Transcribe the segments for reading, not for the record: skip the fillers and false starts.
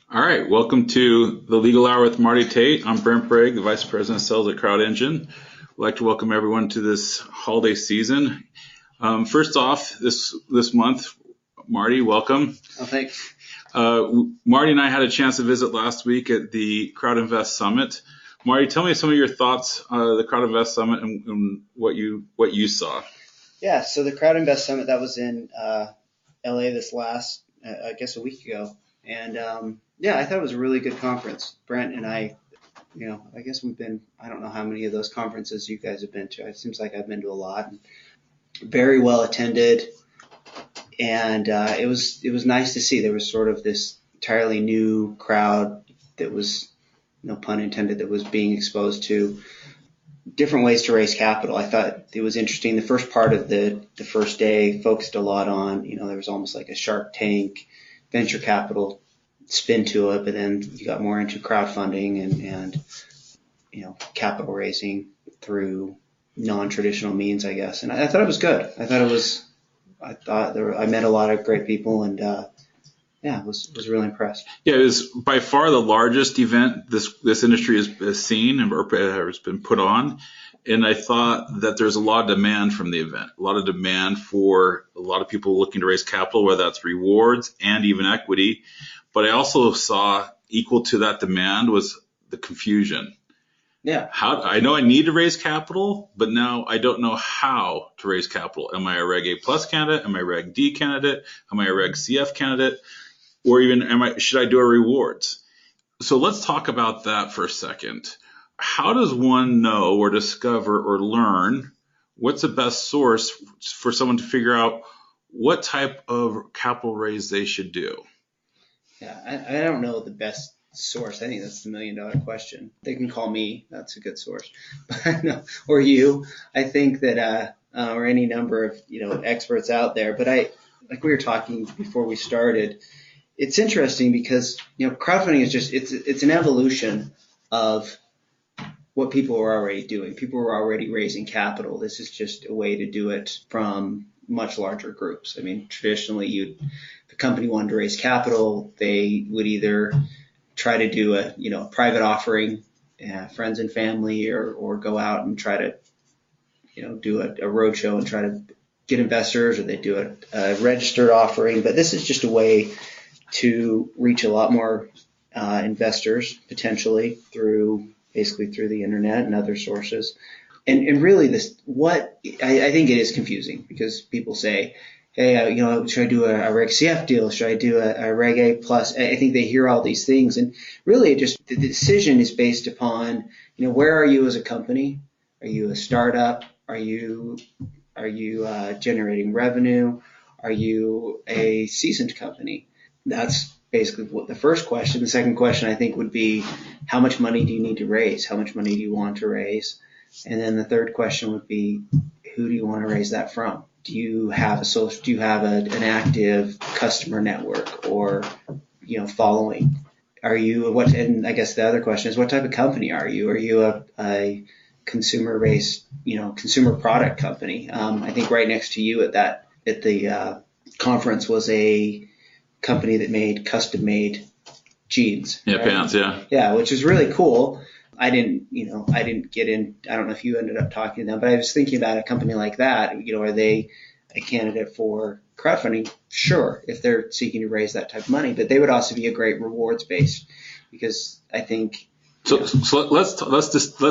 All right, welcome to the Legal Hour with Marty Tate. I'm Brent Bragg, the Vice President of Sales at CrowdEngine. I'd like to welcome everyone to this holiday season. First off, this month, Marty, welcome. Oh, thanks. Marty and I had a chance to visit last week at the CrowdInvest Summit. Marty, tell me some of your thoughts on the CrowdInvest Summit and what you saw. Yeah, so the CrowdInvest Summit, that was in LA this last, I guess a week ago. And I thought it was a really good conference. Brent and I, I guess we've been, I don't know how many of those conferences you guys have been to. It seems like I've been to a lot. Very well attended. And it was nice to see. There was sort of this entirely new crowd that was, no pun intended, that was being exposed to different ways to raise capital. I thought it was interesting. The first part of the first day focused a lot on, there was almost like a Shark Tank venture capital spin to it, but then you got more into crowdfunding and capital raising through non-traditional means, I guess. And I thought it was good. I met a lot of great people and was really impressed. Yeah, it was by far the largest event this industry has seen or has been put on. And I thought that there's a lot of demand from the event, a lot of demand for a lot of people looking to raise capital, whether that's rewards and even equity. But I also saw equal to that demand was the confusion. Yeah. I know I need to raise capital, but now I don't know how to raise capital. Am I a Reg A plus candidate? Am I a Reg D candidate? Am I a Reg CF candidate? Or even should I do a rewards? So let's talk about that for a second. How does one know or discover or learn what's the best source for someone to figure out what type of capital raise they should do? Yeah, I don't know the best source. I think that's the $1 million question. They can call me. That's a good source. Or you. I think that, or any number of, experts out there. But like we were talking before we started, it's interesting because, crowdfunding is just, it's an evolution of what people are already doing. People are already raising capital. This is just a way to do it from much larger groups. I mean, traditionally, if a company wanted to raise capital, they would either try to do a private offering, friends and family, or go out and try to do a roadshow and try to get investors, or they do a registered offering. But this is just a way to reach a lot more investors potentially through the internet and other sources. And really I think it is confusing because people say, hey, should I do a Reg CF deal? Should I do a Reg A plus? I think they hear all these things. And really the decision is based upon, where are you as a company? Are you a startup? Are you generating revenue? Are you a seasoned company? That's basically what the first question. The second question I think would be, how much money do you need to raise? How much money do you want to raise? And then the third question would be, who do you want to raise that from? Do you have an active customer network or, following? And I guess the other question is, what type of company are you? Are you a consumer-based, consumer product company? I think right next to you at the conference was a company that made custom-made jeans. Yeah, right? Pants, yeah. Yeah, which is really cool. I didn't get in. I don't know if you ended up talking to them, but I was thinking about a company like that. Are they a candidate for crowdfunding? Sure, if they're seeking to raise that type of money, but they would also be a great rewards based, because I think. So let's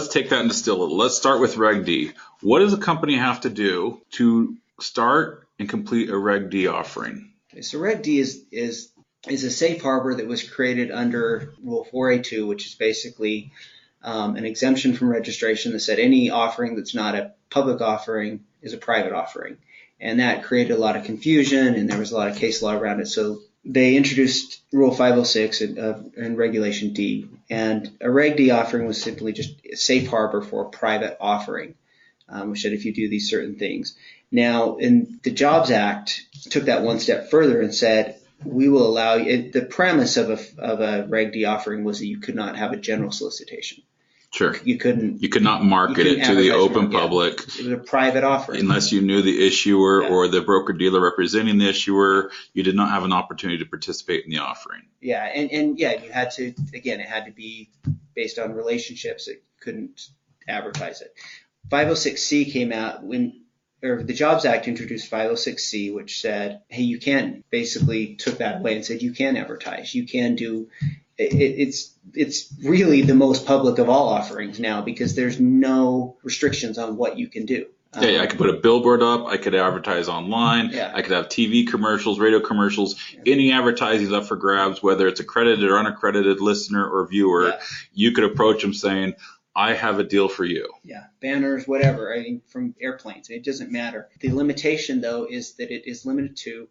take that and distill a little. Let's start with Reg D. What does a company have to do to start and complete a Reg D offering? Okay, so Reg D is a safe harbor that was created under Rule 4A2, which is basically an exemption from registration that said any offering that's not a public offering is a private offering. And that created a lot of confusion, and there was a lot of case law around it. So they introduced Rule 506 and Regulation D. And a Reg D offering was simply just a safe harbor for a private offering, which said if you do these certain things. Now, in the Jobs Act, took that one step further and said, we will allow you. The premise of a Reg D offering was that you could not have a general solicitation. Sure. You couldn't. You could not market it to the open public. It was a private offering. Unless you knew the issuer or the broker-dealer representing the issuer, you did not have an opportunity to participate in the offering. Yeah, and you had to, again, it had to be based on relationships. It couldn't advertise it. 506C came out or the Jobs Act introduced 506C, which said, hey, you can, basically took that away and said you can advertise. You can do, it's really the most public of all offerings now because there's no restrictions on what you can do. Yeah, I could put a billboard up. I could advertise online. Yeah. I could have TV commercials, radio commercials. Yeah. Any advertising is up for grabs, whether it's accredited or unaccredited listener or viewer. Yeah. You could approach them saying, I have a deal for you. Yeah, banners, whatever. I mean, from airplanes, it doesn't matter. The limitation, though, is that it is limited to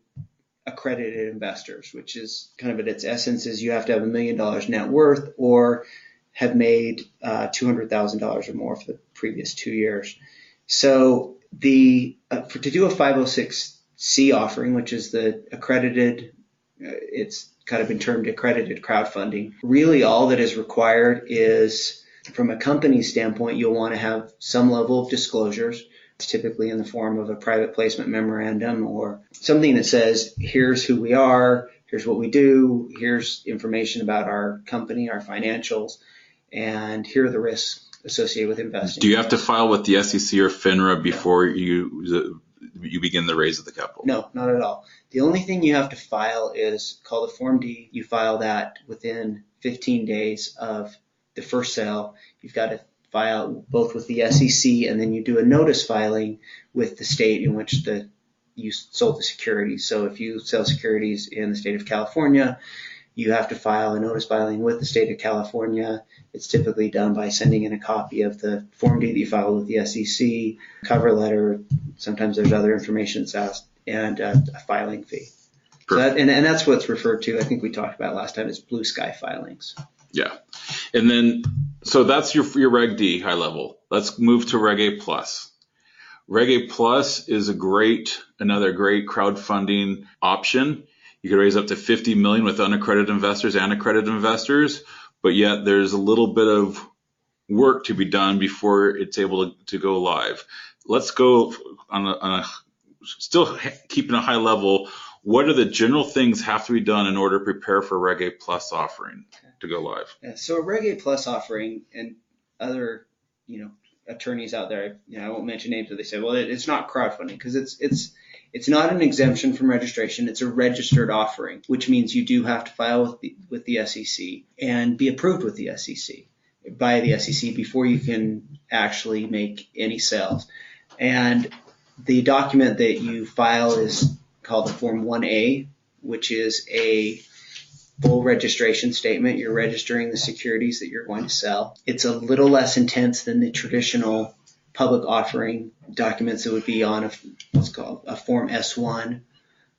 accredited investors, which is kind of at its essence is you have to have $1 million net worth or have made $200,000 or more for the previous 2 years. So to do a 506C offering, which is the accredited, it's kind of been termed accredited crowdfunding, really all that is required is, from a company standpoint, you'll want to have some level of disclosures. It's typically in the form of a private placement memorandum or something that says, here's who we are, here's what we do, here's information about our company, our financials, and here are the risks associated with investing. Do you have to file with the SEC or FINRA before you begin the raise of the capital? No, not at all. The only thing you have to file is called a Form D. You file that within 15 days of the first sale. You've got to file both with the SEC and then you do a notice filing with the state in which you sold the securities. So if you sell securities in the state of California, you have to file a notice filing with the state of California. It's typically done by sending in a copy of the Form D that you filed with the SEC, cover letter, sometimes there's other information that's asked, and a filing fee. So and that's what's referred to, I think we talked about last time, as blue sky filings. Yeah. And then, so that's your Reg D high level. Let's move to Reg A plus. Reg A plus is another great crowdfunding option. You could raise up to $50 million with unaccredited investors and accredited investors, but yet there's a little bit of work to be done before it's able to go live. Let's go still keeping a high level. What are the general things have to be done in order to prepare for Reg A plus offering to go live? Yeah, so a Reg A plus offering, and other attorneys out there, I won't mention names, but they say, well, it's not crowdfunding because it's not an exemption from registration. It's a registered offering, which means you do have to file with the SEC and be approved with the SEC by the SEC before you can actually make any sales. And the document that you file is called the Form 1A, which is a full registration statement. You're registering the securities that you're going to sell. It's a little less intense than the traditional public offering documents that would be on what's called a Form S1,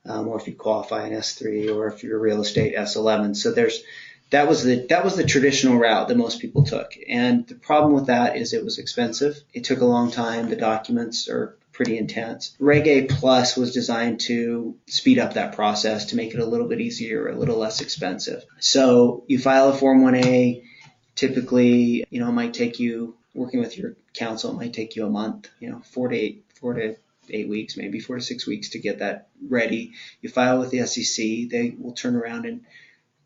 or if you qualify an S3, or if you're real estate, S11. So that was the traditional route that most people took. And the problem with that is it was expensive. It took a long time. The documents are pretty intense. Reg A Plus was designed to speed up that process, to make it a little bit easier, a little less expensive. So you file a Form 1A. Typically, it might take you, working with your counsel, it might take you a month, 4 to 8 weeks, maybe 4 to 6 weeks to get that ready. You file with the SEC. They will turn around and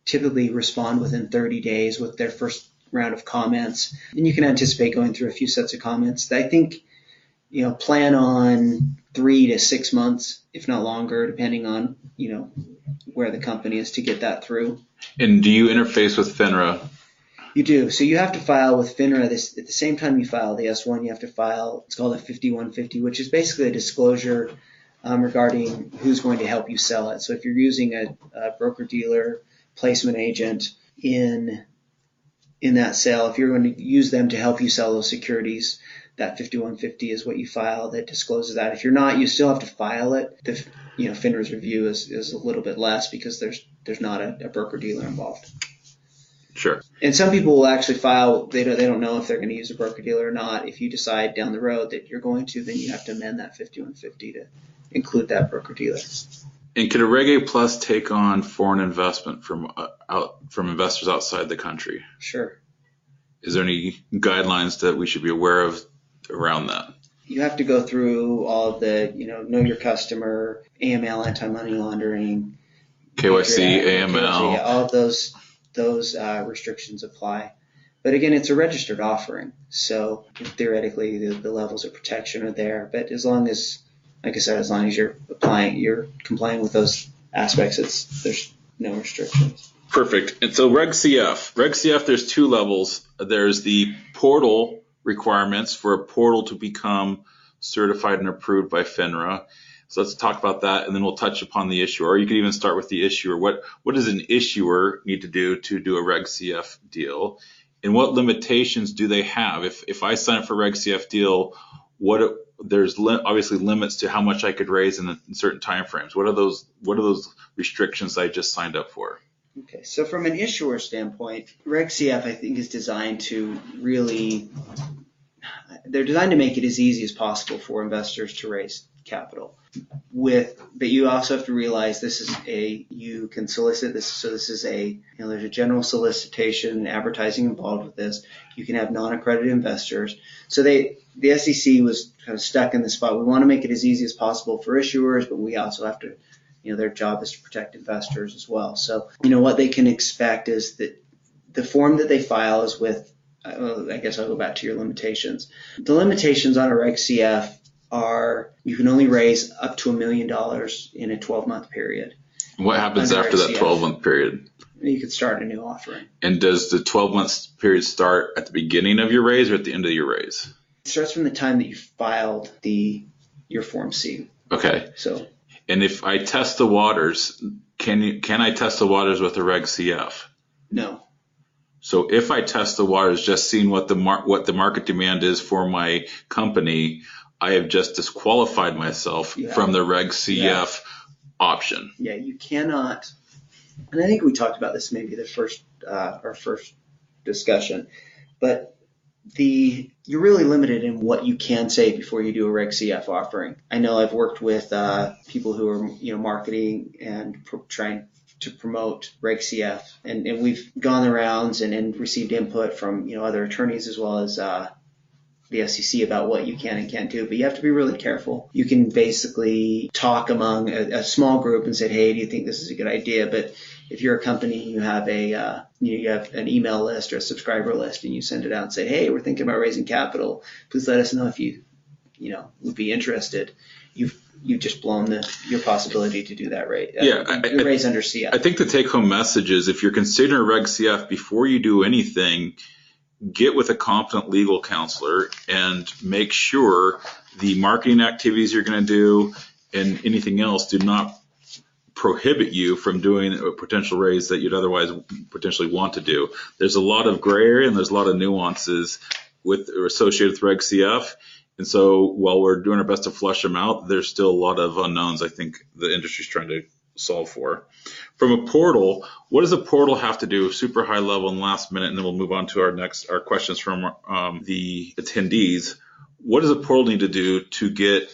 typically respond within 30 days with their first round of comments. And you can anticipate going through a few sets of comments. I think, plan on 3 to 6 months, if not longer, depending on, where the company is to get that through. And do you interface with FINRA? You do. So you have to file with FINRA at the same time you file the S1. You have to file, it's called a 5150, which is basically a disclosure regarding who's going to help you sell it. So if you're using a broker-dealer, placement agent in that sale, if you're going to use them to help you sell those securities, that 5150 is what you file that discloses that. If you're not, you still have to file it. The FINRA's review is a little bit less because there's not a broker-dealer involved. Sure. And some people will actually file, they don't know if they're going to use a broker-dealer or not. If you decide down the road that you're going to, then you have to amend that 5150 to include that broker-dealer. And could a Reg A Plus take on foreign investment from investors outside the country? Sure. Is there any guidelines that we should be aware of around that? You have to go through all of the, know your customer, AML, anti-money laundering, KYC, KYC, AML. all of those restrictions apply. But again, it's a registered offering, so theoretically the levels of protection are there. But as long as, like I said, as long as you're complying with those aspects, there's no restrictions. Perfect. And so Reg CF, there's two levels. There's the portal requirements for a portal to become certified and approved by FINRA. So let's talk about that, and then we'll touch upon the issuer. Or you could even start with the issuer. What does an issuer need to do a Reg CF deal? And what limitations do they have? If I sign up for a Reg CF deal, there's obviously limits to how much I could raise in certain timeframes. What are those restrictions I just signed up for? Okay, so from an issuer standpoint, Reg CF I think is designed to they're designed to make it as easy as possible for investors to raise capital. But you also have to realize you can solicit this. So this is there's a general solicitation, advertising involved with this. You can have non-accredited investors. So the SEC was kind of stuck in the spot. We want to make it as easy as possible for issuers, but we also have to, their job is to protect investors as well. So, what they can expect is that the form that they file is with, I guess I'll go back to your limitations. The limitations on a Reg CF are you can only raise up to $1 million in a 12-month period. What happens after that 12-month period? You could start a new offering. And does the 12-month period start at the beginning of your raise or at the end of your raise? It starts from the time that you filed your Form C. Okay. So. And if I test the waters, can I test the waters with a Reg CF? No. So if I test the waters, just seeing what the market demand is for my company, I have just disqualified myself from the Reg CF option. Yeah, you cannot. And I think we talked about this maybe our first discussion, but you're really limited in what you can say before you do a Reg CF offering. I know I've worked with people who are marketing and trying to promote Reg CF, and we've gone the rounds and received input from other attorneys as well as the SEC about what you can and can't do, but you have to be really careful. You can basically talk among a small group and say, hey, do you think this is a good idea? But if you're a company, you have you have an email list or a subscriber list, and you send it out and say, hey, we're thinking about raising capital. Please let us know if you would be interested. You've just blown your possibility to do that raise. Raise under CF. I think the take-home message is if you're considering a Reg CF before you do anything, get with a competent legal counselor and make sure the marketing activities you're going to do and anything else do not prohibit you from doing a potential raise that you'd otherwise potentially want to do. There's a lot of gray area and there's a lot of nuances associated with Reg CF. And so while we're doing our best to flush them out, there's still a lot of unknowns I think the industry's trying to solve for. From a portal, what does a portal have to do? Super high level and last minute, and then we'll move on to our questions from the attendees. What does a portal need to do to get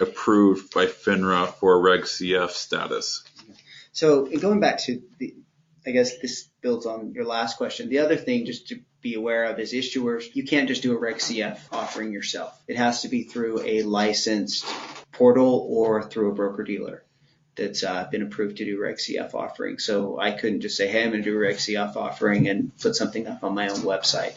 approved by FINRA for a Reg CF status? So going back to I guess this builds on your last question. The other thing just to be aware of is issuers. You can't just do a Reg CF offering yourself. It has to be through a licensed portal or through a broker-dealer that's been approved to do Reg CF offering. So I couldn't just say, hey, I'm going to do a Reg CF offering and put something up on my own website.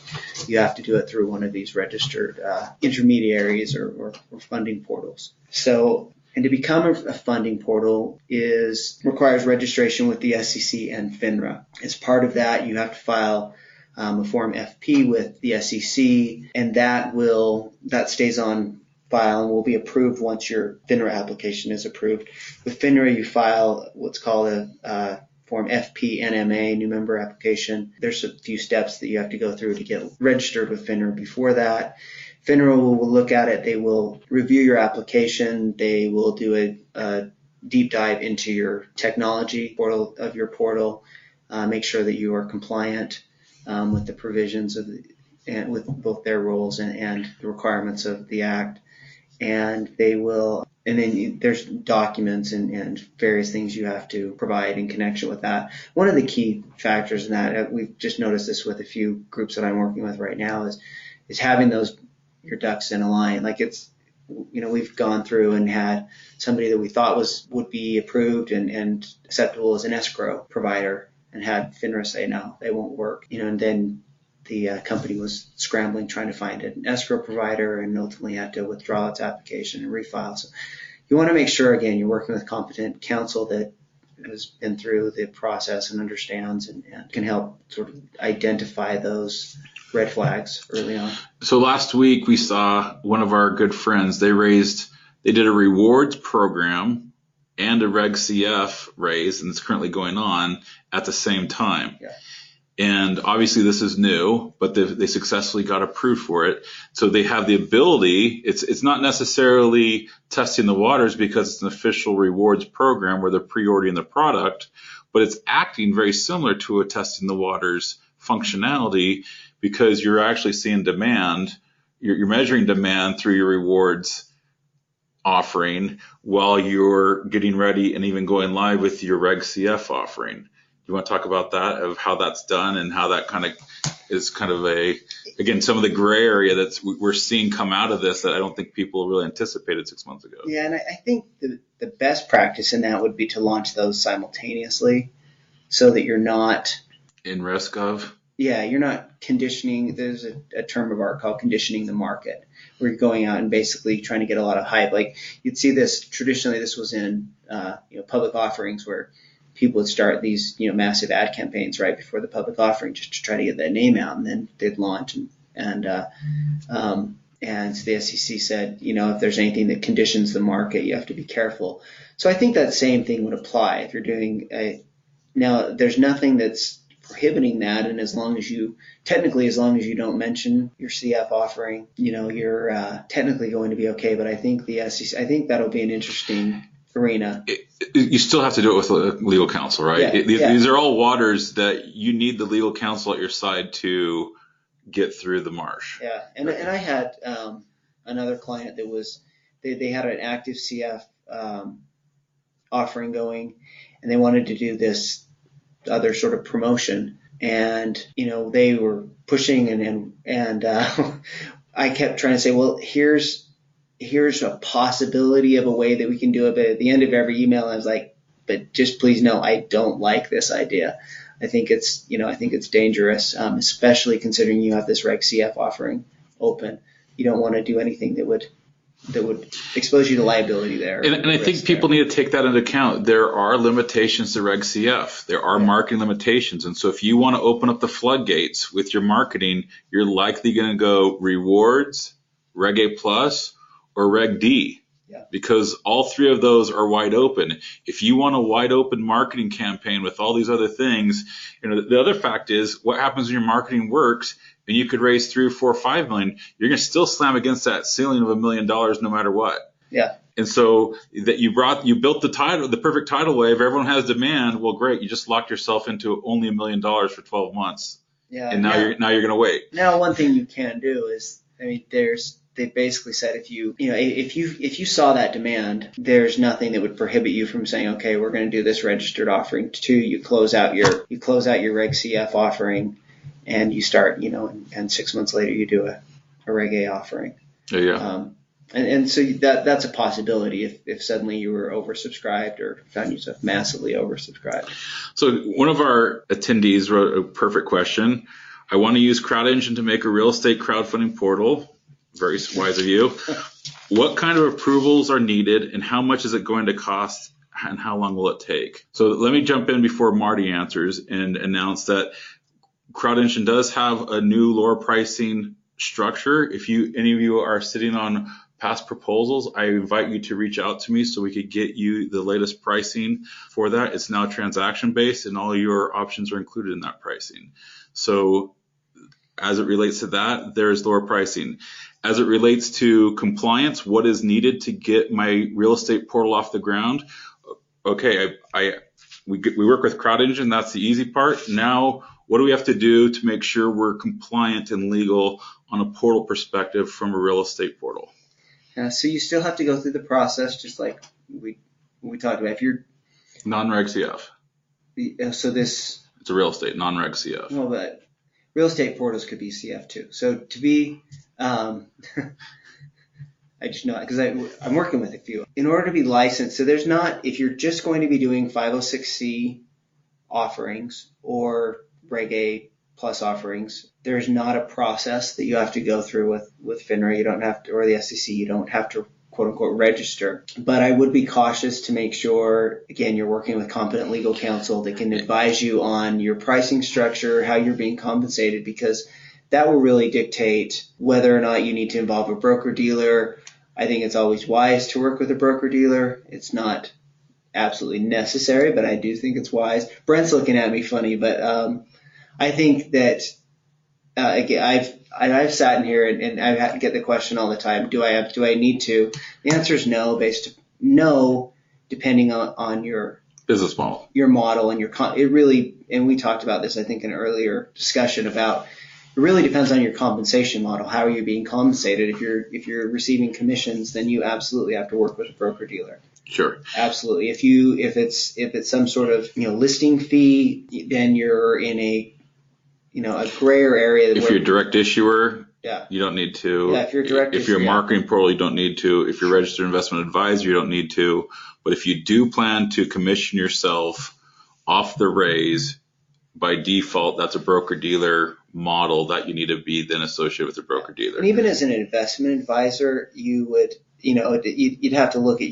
You have to do it through one of these registered intermediaries or funding portals. So, and to become a funding portal requires registration with the SEC and FINRA. As part of that, you have to file a Form FP with the SEC, and that stays on file and will be approved once your FINRA application is approved. With FINRA, you file what's called a Form FP NMA, new member application. There's a few steps that you have to go through to get registered with FINRA before that. FINRA will look at it. They will review your application. They will do a deep dive into your technology portal of your portal, make sure that you are compliant with the provisions with both their rules and the requirements of the Act. And they will and then there's documents and various things you have to provide in connection with that. One of the key factors in that, we've just noticed this with a few groups that I'm working with right now, is having your ducks in a line. Like we've gone through and had somebody that we thought would be approved and acceptable as an escrow provider, and had FINRA say no, they won't work. And then the company was scrambling trying to find an escrow provider, and ultimately had to withdraw its application and refile. So you want to make sure, again, you're working with competent counsel that has been through the process and understands and can help sort of identify those red flags early on. So last week we saw one of our good friends, they did a rewards program and a Reg CF raise, and it's currently going on at the same time. Yeah. And obviously this is new, but they successfully got approved for it. So they have the ability, it's not necessarily testing the waters because it's an official rewards program where they're pre-ordering the product, but it's acting very similar to a testing the waters functionality, because you're actually seeing demand, you're measuring demand through your rewards offering while you're getting ready and even going live with your Reg CF offering. You want to talk about that, of how that's done and how that kind of is kind of again, some of the gray area that we're seeing come out of this that I don't think people really anticipated 6 months ago. Yeah, and I think the best practice in that would be to launch those simultaneously so that you're not in risk of. Yeah, you're not conditioning. There's a term of art called conditioning the market, where you're going out and basically trying to get a lot of hype. Like you'd see this traditionally. This was in public offerings where people would start these massive ad campaigns right before the public offering just to try to get that name out, and then they'd launch. And the SEC said, if there's anything that conditions the market, you have to be careful. So I think that same thing would apply if you're doing now. There's nothing that's prohibiting that, and as long as you don't mention your CF offering, you're technically going to be okay. But I think the SEC, I think that'll be an interesting arena. You still have to do it with legal counsel, right? Yeah, These are all waters that you need the legal counsel at your side to get through the marsh. Yeah, and I had another client that was they had an active CF offering going, and they wanted to do this other sort of promotion, and they were pushing and I kept trying to say, well, here's a possibility of a way that we can do it, but at the end of every email I was like, but just please know I don't like this idea. I think it's dangerous, especially considering you have this Reg CF offering open. You don't want to do anything that would expose you to liability there. And I think people need to take that into account. There are limitations to Reg CF. There are marketing limitations. And so if you want to open up the floodgates with your marketing, you're likely going to go rewards, Reg A plus, or Reg D. Yeah. Because all three of those are wide open. If you want a wide open marketing campaign with all these other things, the other fact is what happens when your marketing works and you could raise 3 or 4 or 5 million, you're going to still slam against that ceiling of $1 million no matter what. Yeah. And so that you built the perfect tidal wave. Everyone has demand. Well, great. You just locked yourself into only $1 million for 12 months. Yeah. And now you're going to wait. Now, one thing you can do is, they basically said if you saw that demand, there's nothing that would prohibit you from saying, okay, we're going to do this registered offering. 2, you close out your Reg CF offering, and you start, and 6 months later you do a Reg A offering. Yeah. And so that's a possibility if suddenly you were oversubscribed or found yourself massively oversubscribed. So one of our attendees wrote a perfect question. I want to use CrowdEngine to make a real estate crowdfunding portal. Very wise of you. What kind of approvals are needed, and how much is it going to cost, and how long will it take? So let me jump in before Marty answers and announce that CrowdEngine does have a new lower pricing structure. If any of you are sitting on past proposals, I invite you to reach out to me so we could get you the latest pricing for that. It's now transaction based, and all your options are included in that pricing. So as it relates to that, there's lower pricing. As it relates to compliance, what is needed to get my real estate portal off the ground? Okay, we work with CrowdEngine. That's the easy part. Now, what do we have to do to make sure we're compliant and legal on a portal perspective from a real estate portal? So you still have to go through the process, just like we talked about. If you're Non-reg CF. so this It's a real estate, non-reg CF. well, but real estate portals could be CF too. So to be I just know because I'm working with a few. In order to be licensed, so there's not, if you're just going to be doing 506C offerings or Reg A plus offerings, there's not a process that you have to go through with FINRA. You don't have to, or the SEC, you don't have to quote unquote register. But I would be cautious to make sure, again, you're working with competent legal counsel that can advise you on your pricing structure, how you're being compensated, because that will really dictate whether or not you need to involve a broker dealer. I think it's always wise to work with a broker dealer. It's not absolutely necessary, but I do think it's wise. Brent's looking at me funny, but I think that again, I've sat in here and I've had to get the question all the time: Do I need to? The answer is no, depending on your Business model, your model, and it really. And we talked about this, I think, in an earlier discussion about. It really depends on your compensation model. How are you being compensated? If you're receiving commissions, then you absolutely have to work with a broker dealer. sure. Absolutely. If it's some sort of listing fee, then you're in a grayer area. If you're a direct issuer, yeah, you don't need to. Yeah, if you're a direct If you're a issuer, marketing portal, you don't need to. If you're a registered investment advisor, you don't need to. But if you do plan to commission yourself off the raise, by default, that's a broker dealer model that you need to be then associated with a broker dealer. And even as an investment advisor, you would, you'd have to look at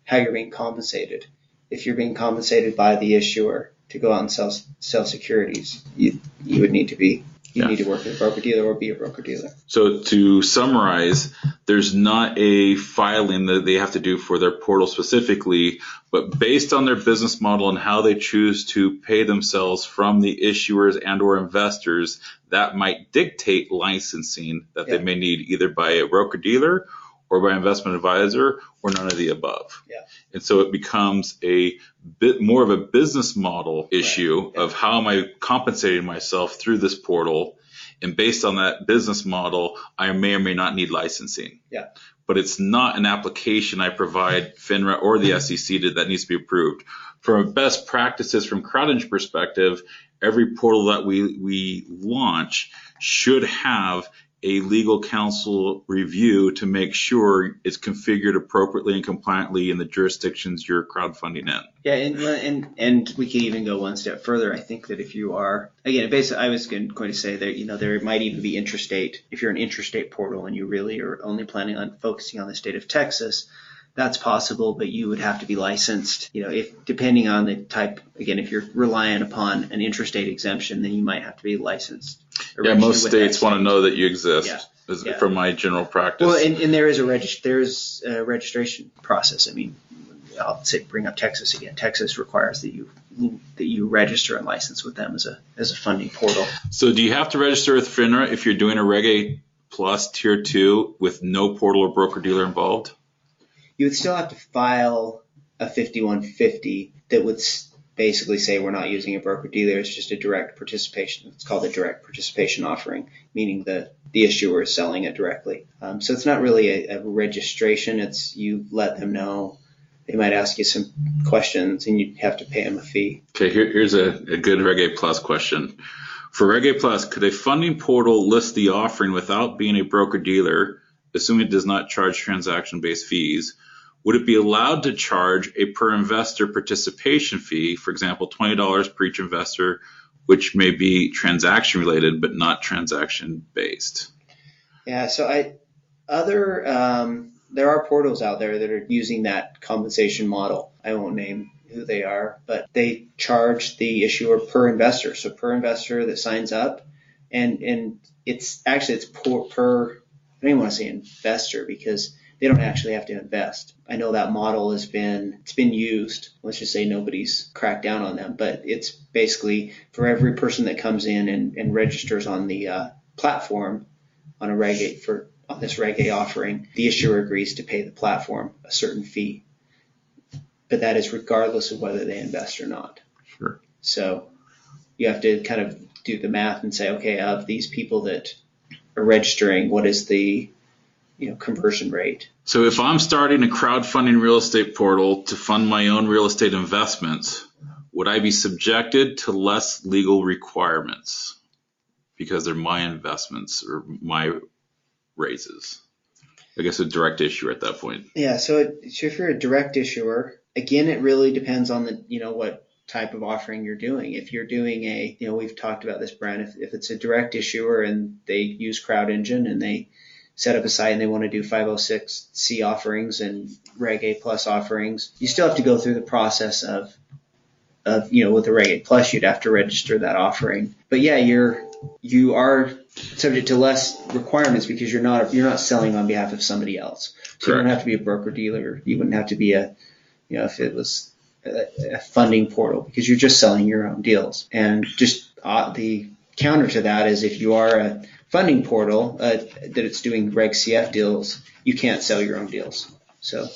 how you're being compensated. If you're being compensated by the issuer to go out and sell securities, you would need to be. You need to work with a broker dealer or be a broker dealer. So to summarize, there's not a filing that they have to do for their portal specifically, but based on their business model and how they choose to pay themselves from the issuers and or investors, that might dictate licensing that they may need either by a broker dealer or by an investment advisor or none of the above. Yeah. And so it becomes a bit more of a business model issue of how am I compensating myself through this portal. And based on that business model, I may or may not need licensing. Yeah. But it's not an application I provide FINRA or the SEC that needs to be approved. From best practices from CrowdEdge perspective, every portal that we launch should have a legal counsel review to make sure it's configured appropriately and compliantly in the jurisdictions you're crowdfunding in. Yeah, and we can even go one step further. I think that if you are, again, basically, I was going to say that there might even be interstate. If you're an interstate portal and you really are only planning on focusing on the state of Texas, that's possible, but you would have to be licensed. If depending on the type, again, if you're relying upon an interstate exemption, then you might have to be licensed. Yeah, most states want to know that you exist. From my general practice. Well, and there is a registration process. I mean, I'll bring up Texas again. Texas requires that you register and license with them as a funding portal. So do you have to register with FINRA if you're doing a Reg A plus Tier 2 with no portal or broker dealer involved? You would still have to file a 5150 that would basically say we're not using a broker dealer. It's just a direct participation. It's called a direct participation offering, meaning the issuer is selling it directly. So it's not really a registration. It's you let them know. They might ask you some questions and you have to pay them a fee. Okay, here's a good Reg A Plus question. For Reg A Plus, could a funding portal list the offering without being a broker dealer, assuming it does not charge transaction-based fees? Would it be allowed to charge a per investor participation fee, for example, $20 per each investor, which may be transaction related but not transaction based? Yeah, so there are portals out there that are using that compensation model. I won't name who they are, but they charge the issuer per investor. So per investor that signs up, and it's per, I don't even want to say investor because they don't actually have to invest. I know that model it's been used. Let's just say nobody's cracked down on them, but it's basically for every person that comes in and registers on the platform on this Reg A offering, the issuer agrees to pay the platform a certain fee. But that is regardless of whether they invest or not. Sure. So you have to kind of do the math and say, okay, of these people that are registering, what is the conversion rate. So if I'm starting a crowdfunding real estate portal to fund my own real estate investments, would I be subjected to less legal requirements because they're my investments or my raises? I guess a direct issuer at that point. Yeah. So if you're a direct issuer, again, it really depends on what type of offering you're doing. If you're doing we've talked about this, Brian, if it's a direct issuer and they use CrowdEngine and they set up a site and they want to do 506C offerings and Reg A plus offerings, you still have to go through the process of with the Reg A plus, you'd have to register that offering. But yeah, you are subject to less requirements because you're not selling on behalf of somebody else. So Correct. You don't have to be a broker dealer. You wouldn't have to be if it was a funding portal, because you're just selling your own deals. And just the counter to that is if you are a funding portal that it's doing Reg CF deals, you can't sell your own deals. So.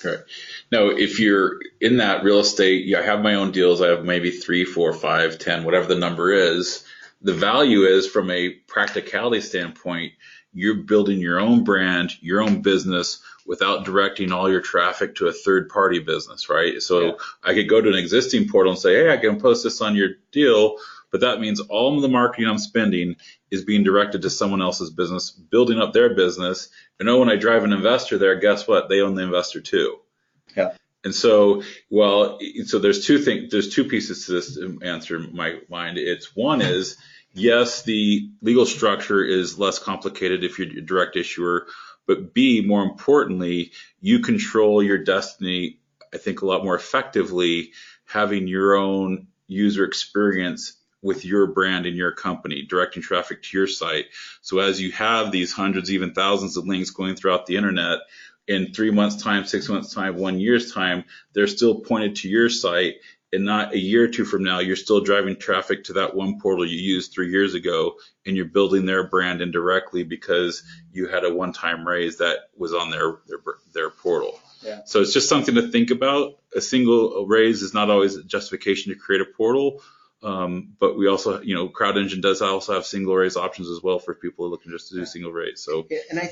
Correct. Now, if you're in that real estate, I have my own deals. I have maybe 3, 4, 5, 10, whatever the number is. The value is, from a practicality standpoint, you're building your own brand, your own business without directing all your traffic to a third-party business, right? So yeah. I could go to an existing portal and say, hey, I can post this on your deal, but that means all of the marketing I'm spending is being directed to someone else's business, building up their business. And when I drive an investor there, guess what? They own the investor too. Yeah. And so, so there's two pieces to this answer in my mind. One is, yes, the legal structure is less complicated if you're a direct issuer, but B, more importantly, you control your destiny, I think, a lot more effectively, having your own user experience with your brand and your company, directing traffic to your site. So as you have these hundreds, even thousands of links going throughout the internet, in 3 months' time, 6 months' time, 1 year's time, they're still pointed to your site, and not a year or two from now, you're still driving traffic to that one portal you used 3 years ago, and you're building their brand indirectly because you had a one-time raise that was on their portal. Yeah. So it's just something to think about. A single raise is not always a justification to create a portal. But we also, CrowdEngine does also have single raise options as well for people looking just to do single raise. So, and I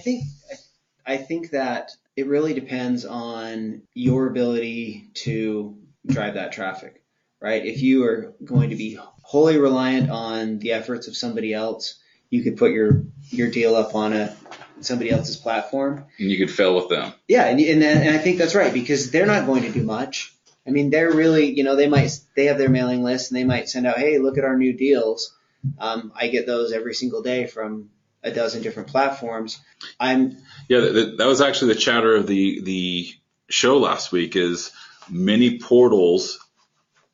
think that it really depends on your ability to drive that traffic, right? If you are going to be wholly reliant on the efforts of somebody else, you could put your deal up on somebody else's platform, and you could fail with them. Yeah, and I think that's right, because they're not going to do much. I mean, they're really, they have their mailing list and they might send out, hey, look at our new deals. I get those every single day from a dozen different platforms. That was actually the chatter of the show last week, is many portals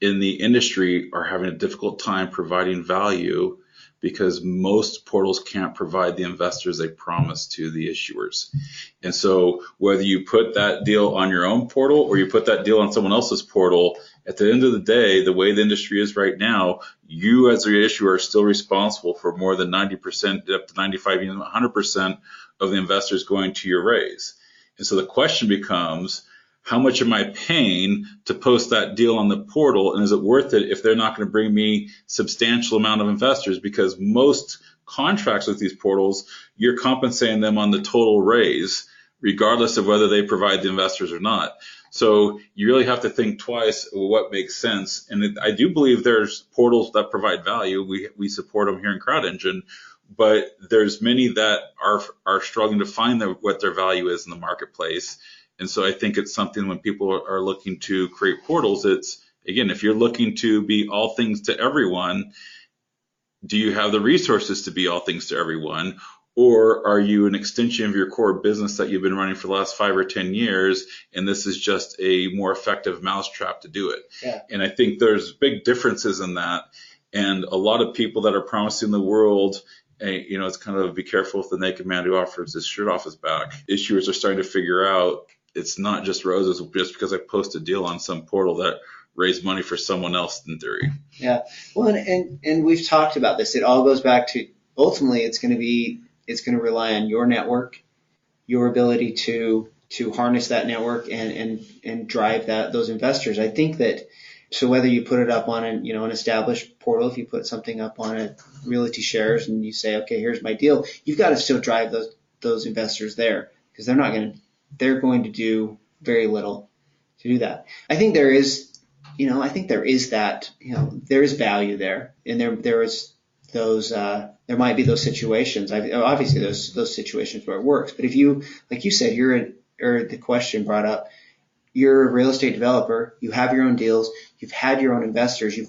in the industry are having a difficult time providing value because most portals can't provide the investors they promise to the issuers. And so whether you put that deal on your own portal or you put that deal on someone else's portal, at the end of the day, the way the industry is right now, you as the issuer are still responsible for more than 90%, up to 95, even 100% of the investors going to your raise. And so the question becomes, how much am I paying to post that deal on the portal, and is it worth it if they're not going to bring me substantial amount of investors? Because most contracts with these portals, you're compensating them on the total raise, regardless of whether they provide the investors or not. So you really have to think twice what makes sense. And I do believe there's portals that provide value. We support them here in CrowdEngine, but there's many that are struggling to find what their value is in the marketplace. And so I think it's something when people are looking to create portals, it's, again, if you're looking to be all things to everyone, do you have the resources to be all things to everyone? Or are you an extension of your core business that you've been running for the last 5 or 10 years, and this is just a more effective mousetrap to do it? Yeah. And I think there's big differences in that. And a lot of people that are promising the world, it's kind of be careful with the naked man who offers his shirt off his back. Issuers are starting to figure out it's not just roses just because I post a deal on some portal that raised money for someone else in theory. Yeah. Well, and we've talked about this. It all goes back to, ultimately, it's going to rely on your network, your ability to harness that network and drive those investors. I think that, so whether you put it up on an established portal, if you put something up on a Realty Shares and you say, okay, here's my deal, you've got to still drive those investors there. because they're going to do very little to do that. I think there is that, there is value there, and there is those, there might be those situations. Obviously those situations where it works, but if you, like you said, or the question brought up, you're a real estate developer, you have your own deals, you've had your own investors, you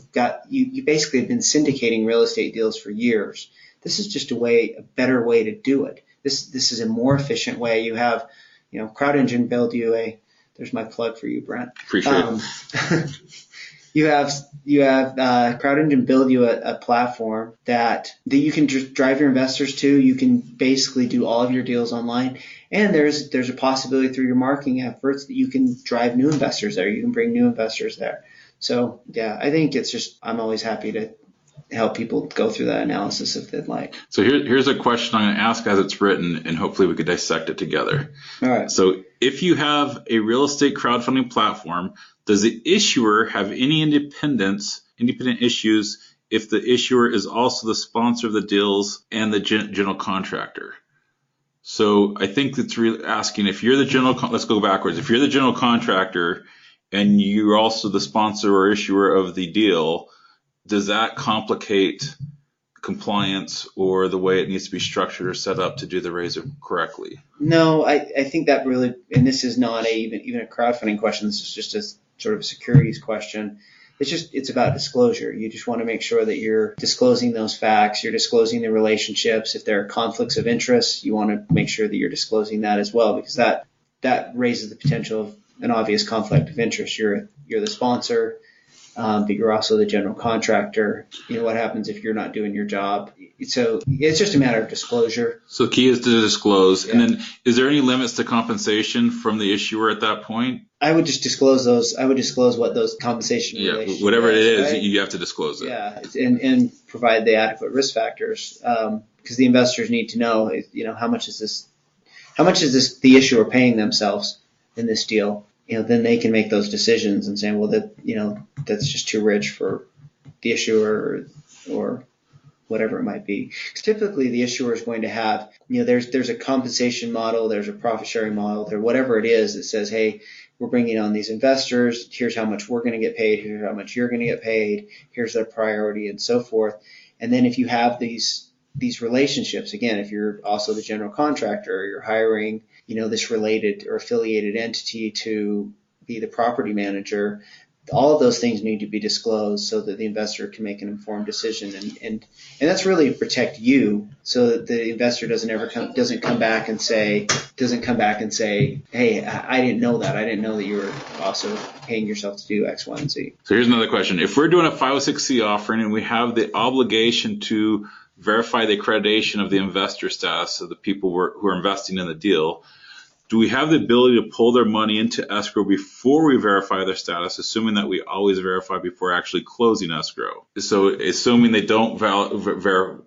basically have been syndicating real estate deals for years. This is just a better way to do it. This is a more efficient way. You have, CrowdEngine build you there's my plug for you, Brent. Appreciate it. You have CrowdEngine build you a platform that you can just drive your investors to. You can basically do all of your deals online, and there's a possibility through your marketing efforts that you can drive new investors there. You can bring new investors there. So yeah, I think I'm always happy to help people go through that analysis if they'd like. So here's a question I'm going to ask as it's written, and hopefully we could dissect it together. All right. So if you have a real estate crowdfunding platform, does the issuer have any independent issues if the issuer is also the sponsor of the deals and the general contractor? So I think that's really asking, if you're the let's go backwards. If you're the general contractor and you're also the sponsor or issuer of the deal, does that complicate compliance or the way it needs to be structured or set up to do the raiser correctly? No, I think that really, and this is not even a crowdfunding question. This is just a sort of a securities question. It's about disclosure. You just want to make sure that you're disclosing those facts, you're disclosing the relationships. If there are conflicts of interest, you want to make sure that you're disclosing that as well, because that raises the potential of an obvious conflict of interest. You're the sponsor, but you're also the general contractor. What happens if you're not doing your job? So it's just a matter of disclosure. So the key is to disclose. Yeah. And then is there any limits to compensation from the issuer at that point? I would just disclose those. I would disclose what those compensation relationships. Whatever it is, right? You have to disclose it. Yeah, and provide the adequate risk factors, because the investors need to know, how much is this the issuer paying themselves in this deal? Then they can make those decisions and say, well, that's just too rich for the issuer or whatever it might be. Because typically the issuer is going to have, there's a compensation model, there's a profit sharing model, there whatever it is that says, hey, we're bringing on these investors, here's how much we're going to get paid, here's how much you're going to get paid, here's their priority, and so forth. And then if you have these relationships, again, if you're also the general contractor, or you're hiring, this related or affiliated entity to be the property manager, all of those things need to be disclosed so that the investor can make an informed decision, and that's really to protect you, so that the investor doesn't come back and say, hey, I didn't know that. I didn't know that you were also paying yourself to do X, Y, and Z. So here's another question. If we're doing a 506C offering and we have the obligation to verify the accreditation of the investor status of the people who are investing in the deal, do we have the ability to pull their money into escrow before we verify their status, assuming that we always verify before actually closing escrow? So assuming they don't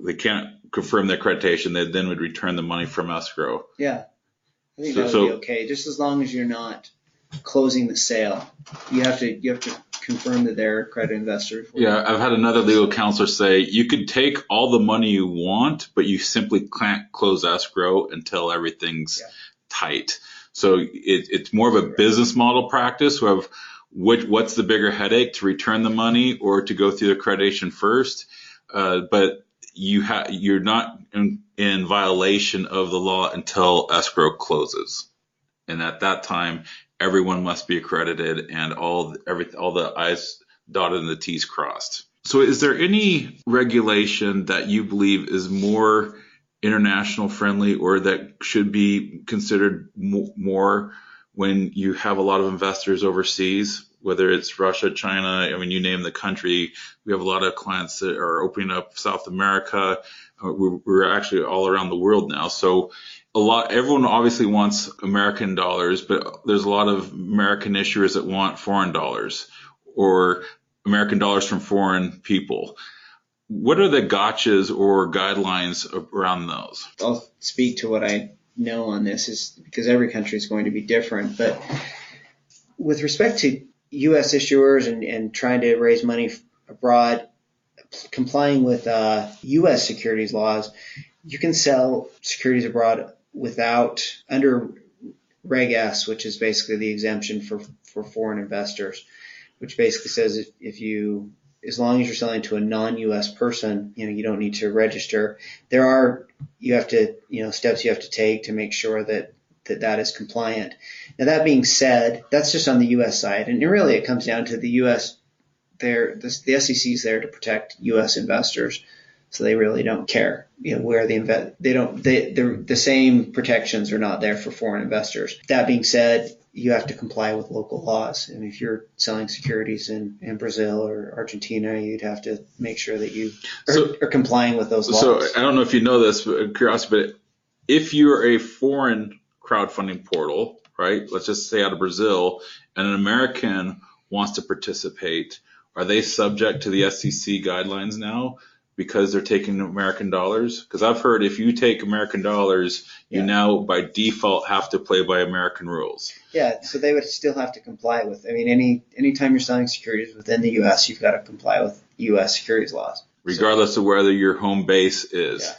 they can't confirm their accreditation, they then would return the money from escrow. Yeah, I think that would be okay, just as long as you're not closing the sale. You have to confirm that they're accredited investor. Yeah, I've had another legal counselor say you could take all the money you want, but you simply can't close escrow until everything's tight. So it's more of a business model practice of what's the bigger headache, to return the money or to go through the accreditation first. But you're not in violation of the law until escrow closes, and at that time everyone must be accredited and all the I's dotted and the T's crossed. So is there any regulation that you believe is more international friendly, or that should be considered more when you have a lot of investors overseas, whether it's Russia, China? I mean, you name the country. We have a lot of clients that are opening up South America. We're actually all around the world now. So everyone obviously wants American dollars, but there's a lot of American issuers that want foreign dollars or American dollars from foreign people. What are the gotchas or guidelines around those? I'll speak to what I know on this, is because every country is going to be different. But with respect to U.S. issuers and trying to raise money abroad, complying with U.S. securities laws, you can sell securities abroad under Reg S, which is basically the exemption for foreign investors, which basically says if you, as long as you're selling to a non-U.S. person, you don't need to register. There are, steps you have to take to make sure that is compliant. Now, that being said, that's just on the U.S. side, and really it comes down to the U.S. The SEC is there to protect U.S. investors, so they really don't care, where the same protections are not there for foreign investors. That being said, you have to comply with local laws. And if you're selling securities in Brazil or Argentina, you'd have to make sure that you are complying with those laws. So I don't know if you know this, but curiosity, but if you're a foreign crowdfunding portal, right, let's just say out of Brazil, and an American wants to participate, are they subject to the SEC guidelines now because they're taking American dollars? Because I've heard if you take American dollars, you now by default have to play by American rules. Yeah, so they would still have to comply with, anytime you're selling securities within the U.S., you've got to comply with U.S. securities laws. Regardless of whether your home base is.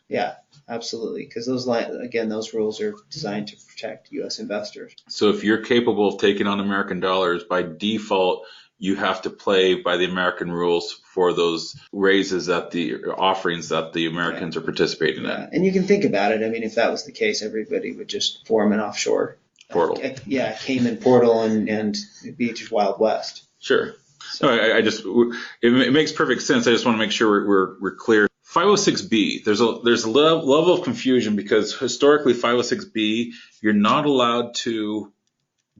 Yeah, absolutely. Because those rules are designed to protect U.S. investors. So if you're capable of taking on American dollars, by default, you have to play by the American rules for those raises the offerings that the Americans are participating in. And you can think about it. If that was the case, everybody would just form an offshore portal. Cayman portal and it'd be just Wild West. Sure. So it makes perfect sense. I just want to make sure we're clear. 506B, there's a level of confusion because historically 506B, you're not allowed to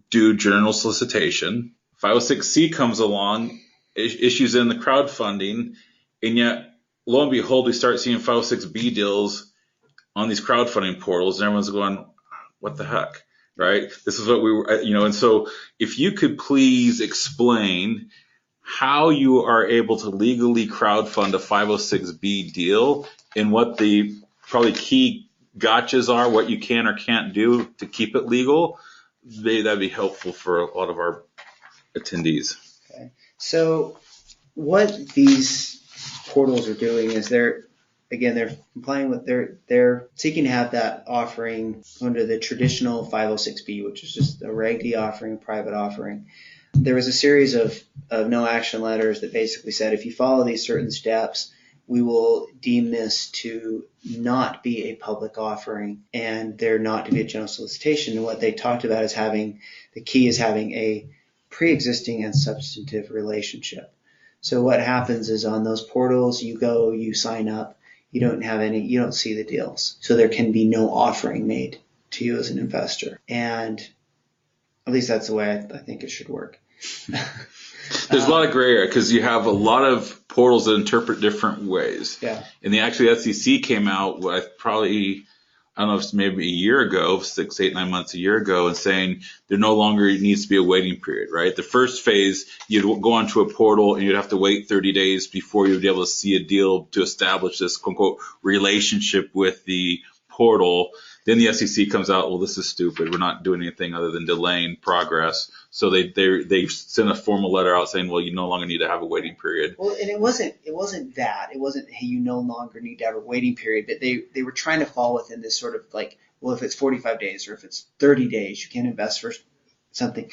do general solicitation. 506C comes along, issues in the crowdfunding, and yet, lo and behold, we start seeing 506B deals on these crowdfunding portals, and everyone's going, what the heck, right? This is what we were, and so if you could please explain how you are able to legally crowdfund a 506B deal and what the probably key gotchas are, what you can or can't do to keep it legal, that'd be helpful for a lot of our attendees. Okay. So what these portals are doing is they're complying with they're seeking to have that offering under the traditional 506B, which is just a Reg D offering, a private offering. There was a series of no action letters that basically said if you follow these certain steps, we will deem this to not be a public offering and there not to be a general solicitation. And what they talked about is the key is having a pre-existing and substantive relationship. So what happens is on those portals, you sign up, you don't see the deals. So there can be no offering made to you as an investor. And at least that's the way I think it should work. There's a lot of gray area because you have a lot of portals that interpret different ways. Yeah. And the SEC came out with probably, I don't know if it's maybe a year ago, 6, 8, 9 months, a year ago, and saying there no longer needs to be a waiting period, right? The first phase, you'd go onto a portal and you'd have to wait 30 days before you'd be able to see a deal to establish this quote unquote relationship with the portal. Then the SEC comes out, well, this is stupid. We're not doing anything other than delaying progress. So they sent a formal letter out saying, well, you no longer need to have a waiting period. Well, and it wasn't that. It wasn't, hey, you no longer need to have a waiting period. But they were trying to fall within this sort of like, well, if it's 45 days or if it's 30 days, you can invest for something.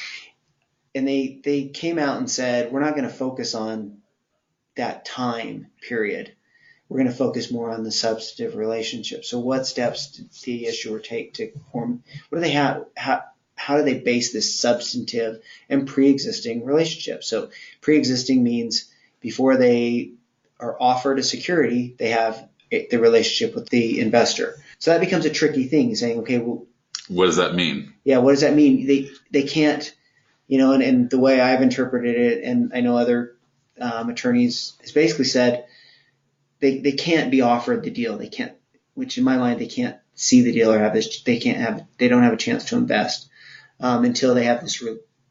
And they came out and said, we're not going to focus on that time period. We're going to focus more on the substantive relationship. So what steps did the issuer take to form? What do they have? How do they base this substantive and pre-existing relationship? So pre-existing means before they are offered a security, they have the relationship with the investor. So that becomes a tricky thing, saying, okay, well, what does that mean? Yeah, what does that mean? They can't, and the way I've interpreted it, and I know other attorneys has basically said, they can't be offered the deal. They can't, which in my mind, they can't see the deal or have this. They don't have a chance to invest until they have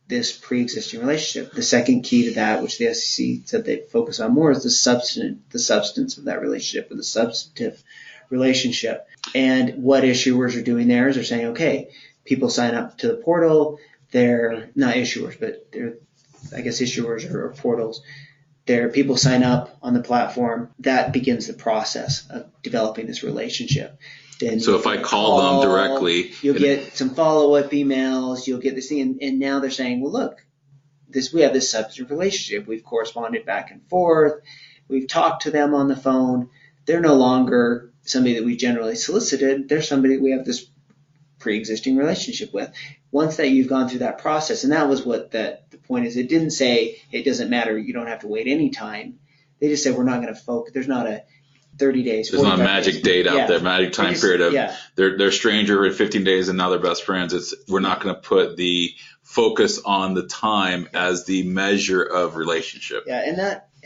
this pre-existing relationship. The second key to that, which the SEC said they focus on more, is the substance of that relationship, or the substantive relationship. And what issuers are doing there is they're saying, okay, people sign up to the portal. They're not issuers, but issuers or portals. People sign up on the platform. That begins the process of developing this relationship. Then So if I call them directly, you'll get some follow-up emails. You'll get this thing, and now they're saying, well, look, we have this substantive relationship. We've corresponded back and forth. We've talked to them on the phone. They're no longer somebody that we generally solicited. They're somebody we have this pre-existing relationship with. Once that you've gone through that process, and that was what the point is. It didn't say it doesn't matter. You don't have to wait any time. They just said we're not going to focus. There's not a 30 days. There's not a magic date out there, magic time period of they're stranger in 15 days and now they're best friends. We're not going to put the focus on the time as the measure of relationship. Yeah,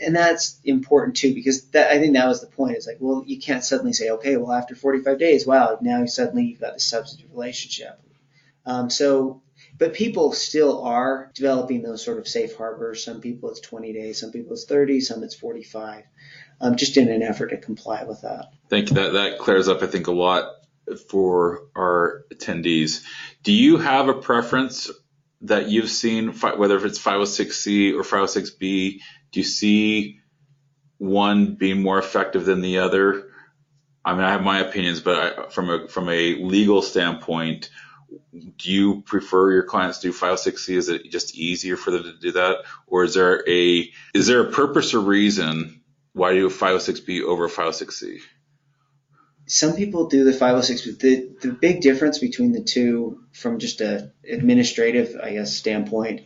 and that's important too, because I think that was the point. It's like, well, you can't suddenly say, okay, well, after 45 days, wow, now suddenly you've got this substantive relationship. But people still are developing those sort of safe harbors. Some people it's 20 days, some people it's 30, some it's 45, just in an effort to comply with that. Thank you. That clears up, I think, a lot for our attendees. Do you have a preference that you've seen, whether if it's 506C or 506B? Do you see one being more effective than the other? I mean, I have my opinions, but from a legal standpoint, do you prefer your clients to do 506C? Is it just easier for them to do that? Or is there a purpose or reason why do you 506B over 506C? Some people do the 506B. The big difference between the two from just a administrative, I guess, standpoint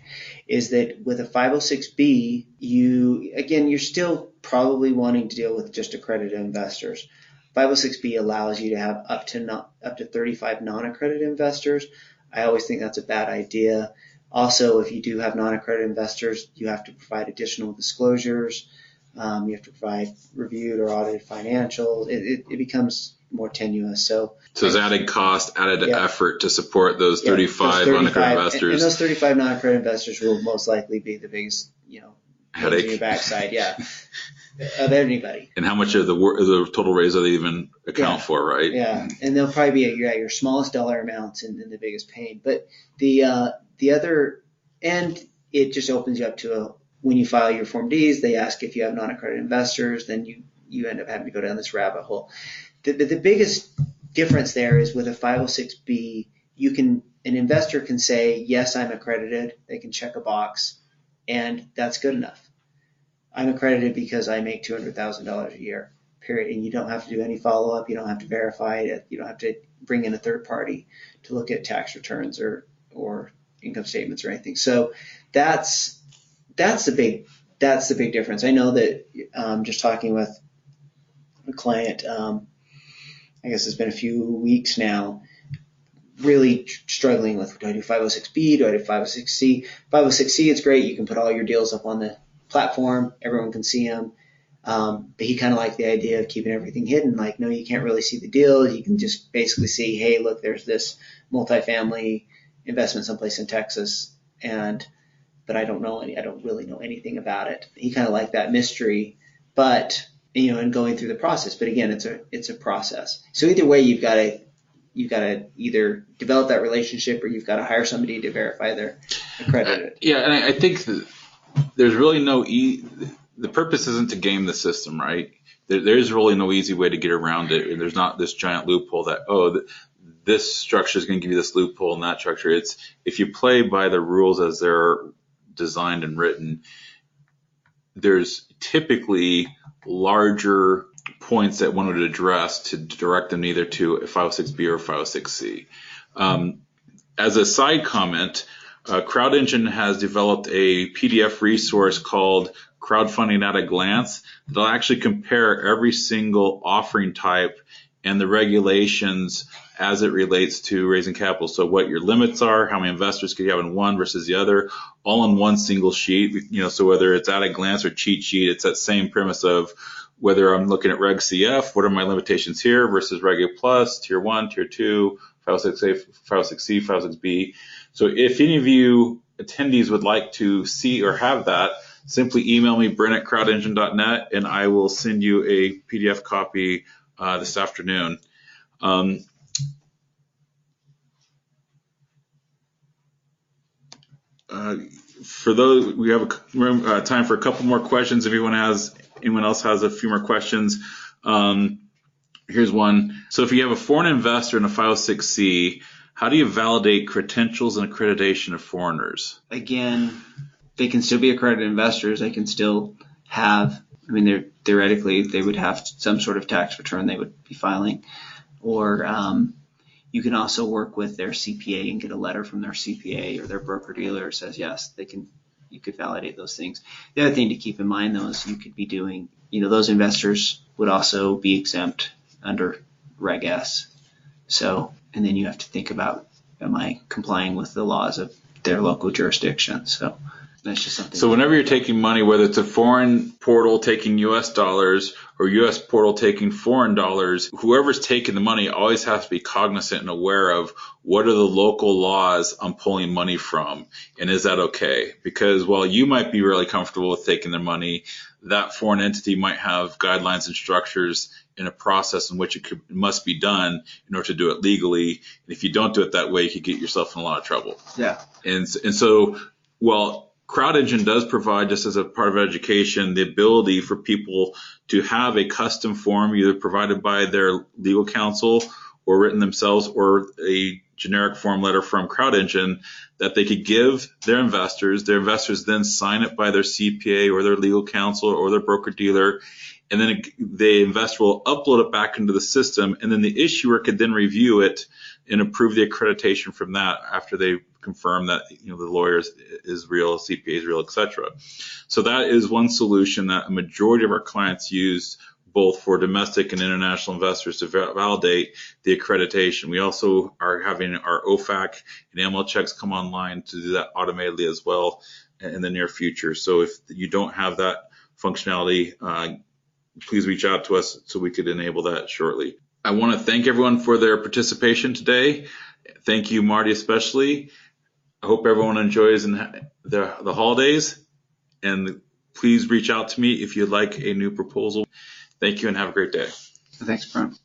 is that with a 506B, you're still probably wanting to deal with just accredited investors. 506B allows you to have up to 35 non-accredited investors. I always think that's a bad idea. Also, if you do have non-accredited investors, you have to provide additional disclosures. You have to provide reviewed or audited financials. It becomes more tenuous. So it's added cost, added effort to support those 35 non-accredited investors. And those 35 non-accredited investors will most likely be the biggest, headache in your backside. Yeah. Of anybody. And how much of the total raise are they even account for, right? Yeah, and they'll probably be your smallest dollar amounts and the biggest pain. But the other, and it just opens you up to when you file your Form Ds, they ask if you have non-accredited investors, then you end up having to go down this rabbit hole. The biggest difference there is with a 506B, an investor can say, yes, I'm accredited. They can check a box, and that's good enough. I'm accredited because I make $200,000 a year, period. And you don't have to do any follow-up. You don't have to verify it. You don't have to bring in a third party to look at tax returns or income statements or anything. So that's the big difference. I know that just talking with a client, I guess it's been a few weeks now, really struggling with, do I do 506B? Do I do 506C? 506C, it's great. You can put all your deals up on the platform. Everyone can see them. But he kind of liked the idea of keeping everything hidden. Like, no, you can't really see the deal. You can just basically see, hey, look, there's this multifamily investment someplace in Texas, but I don't really know anything about it. He kind of liked that mystery, but and going through the process. But again, it's a process. So either way, you've got to either develop that relationship or you've got to hire somebody to verify they're accredited. Yeah, and I think there's really the purpose isn't to game the system, right? There's really no easy way to get around it. And there's not this giant loophole that, this structure is going to give you this loophole and that structure. It's if you play by the rules as they're designed and written, there's typically larger points that one would address to direct them either to a 506B or a 506C. As a side comment, CrowdEngine has developed a PDF resource called Crowdfunding at a Glance that'll actually compare every single offering type and the regulations as it relates to raising capital. So what your limits are, how many investors could you have in one versus the other, all in one single sheet. So whether it's at a glance or cheat sheet, it's that same premise of whether I'm looking at Reg CF, what are my limitations here versus Reg A Plus, Tier 1, Tier 2, 506A, 506C, 506B. So if any of you attendees would like to see or have that, simply email me, brent@crowdengine.net, and I will send you a PDF copy this afternoon. For those, we have time for a couple more questions. If anyone else has a few more questions, Here's one. So if you have a foreign investor in a 506C, how do you validate credentials and accreditation of foreigners? Again, they can still be accredited investors. They can still have, theoretically, they would have some sort of tax return they would be filing. Or you can also work with their CPA and get a letter from their CPA or their broker dealer that says, yes, you could validate those things. The other thing to keep in mind, though, is you could be doing, those investors would also be exempt under Reg S. So, and then you have to think about, am I complying with the laws of their local jurisdiction? So that's just something. So whenever you're taking money, whether it's a foreign portal taking US dollars or US portal taking foreign dollars, whoever's taking the money always has to be cognizant and aware of what are the local laws I'm pulling money from, and is that okay? Because while you might be really comfortable with taking their money, that foreign entity might have guidelines and structures in a process in which it must be done in order to do it legally. And if you don't do it that way, you could get yourself in a lot of trouble. Yeah. And so, well, CrowdEngine does provide, just as a part of education, the ability for people to have a custom form either provided by their legal counsel or written themselves, or a generic form letter from CrowdEngine that they could give their investors. Their investors then sign it by their CPA or their legal counsel or their broker dealer, and then the investor will upload it back into the system, and then the issuer could then review it and approve the accreditation from that after they confirm that the lawyer is real, CPA is real, etc. So that is one solution that a majority of our clients use, both for domestic and international investors, to validate the accreditation. We also are having our OFAC and AML checks come online to do that automatically as well in the near future. So if you don't have that functionality, please reach out to us so we could enable that shortly. I want to thank everyone for their participation today. Thank you, Marty, especially. I hope everyone enjoys the holidays, and please reach out to me if you'd like a new proposal. Thank you and have a great day. Thanks, Brent.